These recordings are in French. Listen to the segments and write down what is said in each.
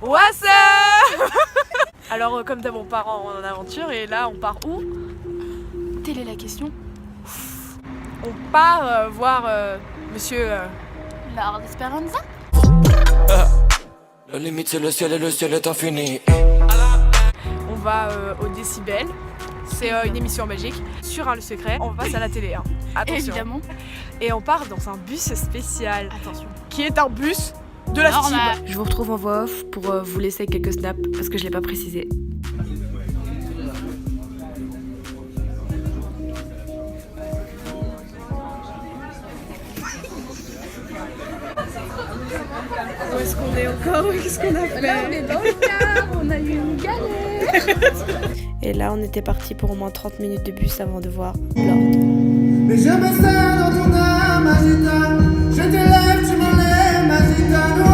What's up? Alors comme d'hab on part en aventure et là on part où? Telle est la question. On part voir monsieur... Lord Esperanza. La limite c'est le ciel et le ciel est infini. On va au Décibel. C'est une émission en Belgique sur Le Secret. On passe à la télé, hein. Attention. Évidemment. Et on part dans un bus spécial. Attention. Qui est un bus de la Normal. cible. Je vous retrouve en voix off pour vous laisser quelques snaps parce que je l'ai pas précisé. Où est-ce qu'on est encore? Qu'est-ce qu'on a fait? Là on est dans le car, on a eu une galère. Et là, on était parti pour au moins 30 minutes de bus avant de voir Lord. Mais je me sers dans ton âme agitable. Je t'élève, tu m'enlèves, magitane.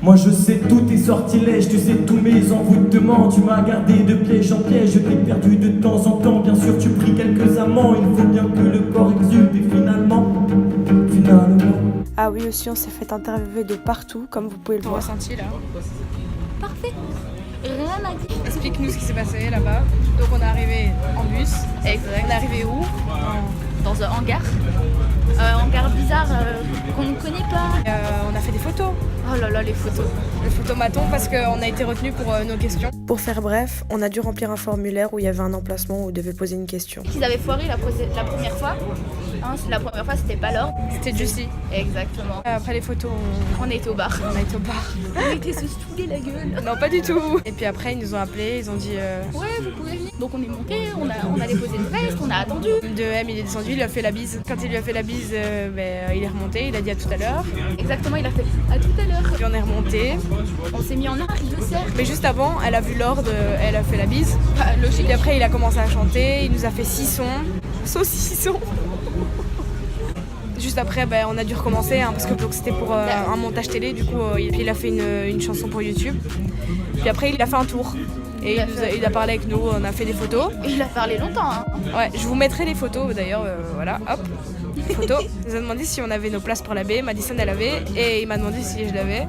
Moi je sais tous tes sortilèges, tu sais tous mes envoûtements. Tu m'as gardé de piège en piège, je t'ai perdu de temps en temps. Bien sûr tu pris quelques amants, il faut bien que le corps exulte. Et finalement... Ah oui, aussi, on s'est fait interviewer de partout, comme vous pouvez le Ton voir. ressenti là? Parfait. Rien à dire. Explique-nous ce qui s'est passé là-bas. Donc on est arrivé en bus. Exact. On est arrivé où? Dans un hangar. Hangar bizarre qu'on ne connaît pas. On a fait des photos. Oh là là, les photos. Le photomaton parce qu'on a été retenu pour nos questions. Pour faire bref, on a dû remplir un formulaire où il y avait un emplacement où on devait poser une question. Qu'ils avaient foiré la première fois. Hein, la première fois, c'était pas l'ordre. C'était Juicy. Exactement. Après les photos, On était au bar. on a été au bar. On était se stouler la gueule. Non, pas du tout. Et puis après, ils nous ont appelés, ils ont dit... Ouais, vous pouvez venir. Donc on est monté, on a déposé une veste, on a attendu. De M, il est descendu, il lui a fait la bise. Quand il lui a fait la bise, il est remonté, il a dit à tout à l'heure. Exactement, il a fait à tout à l'heure. Puis on est remonté. On s'est mis en arc de cercle. Mais juste avant, elle a vu Lord, elle a fait la bise. Logique. Puis après, il a commencé à chanter, il nous a fait 6 sons. Saucisson. Juste après, on a dû recommencer parce que donc, c'était pour un montage télé. Du coup, puis il a fait une chanson pour YouTube. Puis après, il a fait un tour. Et il a parlé avec nous, on a fait des photos. Et il a parlé longtemps. Hein. Ouais, je vous mettrai les photos d'ailleurs, voilà, hop, photos. Il nous a demandé si on avait nos places pour la baie, Madison elle avait, et il m'a demandé si je l'avais,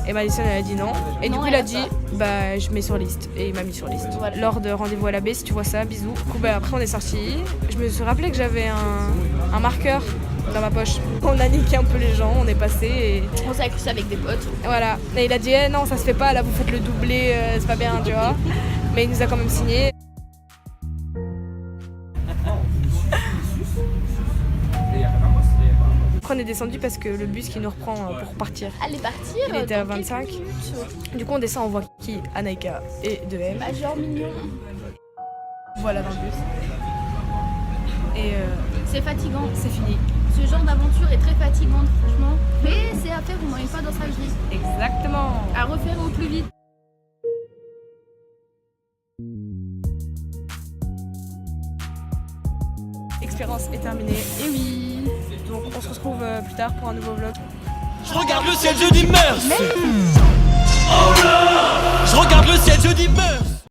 et Madison elle a dit non. Et Non, du coup il a elle a dit, je mets sur liste, et il m'a mis sur liste. Voilà. Lors de rendez-vous à la baie, si tu vois ça, bisous. Du coup après on est sortis, je me suis rappelé que j'avais un marqueur dans ma poche. On a niqué un peu les gens, on est passé et On s'est accroché avec des potes. voilà. Et il a dit non ça se fait pas, là vous faites le doublé, c'est pas bien, tu vois. Mais il nous a quand même signé. Après on est descendu parce que le bus qui nous reprend pour partir, Allez partir. il était à dans quelques 25. minutes. Du coup on descend, on voit qui? Anaïka et 2M. Major mignon. Voilà dans le bus. Et C'est fatigant. c'est fini. Ce genre d'aventure est très fatigante, franchement. Mais c'est à faire au moins une fois dans sa vie. Exactement. À refaire au plus vite. L'expérience est terminée. Et oui. Donc on se retrouve plus tard pour un nouveau vlog. Je regarde le ciel, je dis meurs. Oh là. Je regarde le ciel, je dis meurs.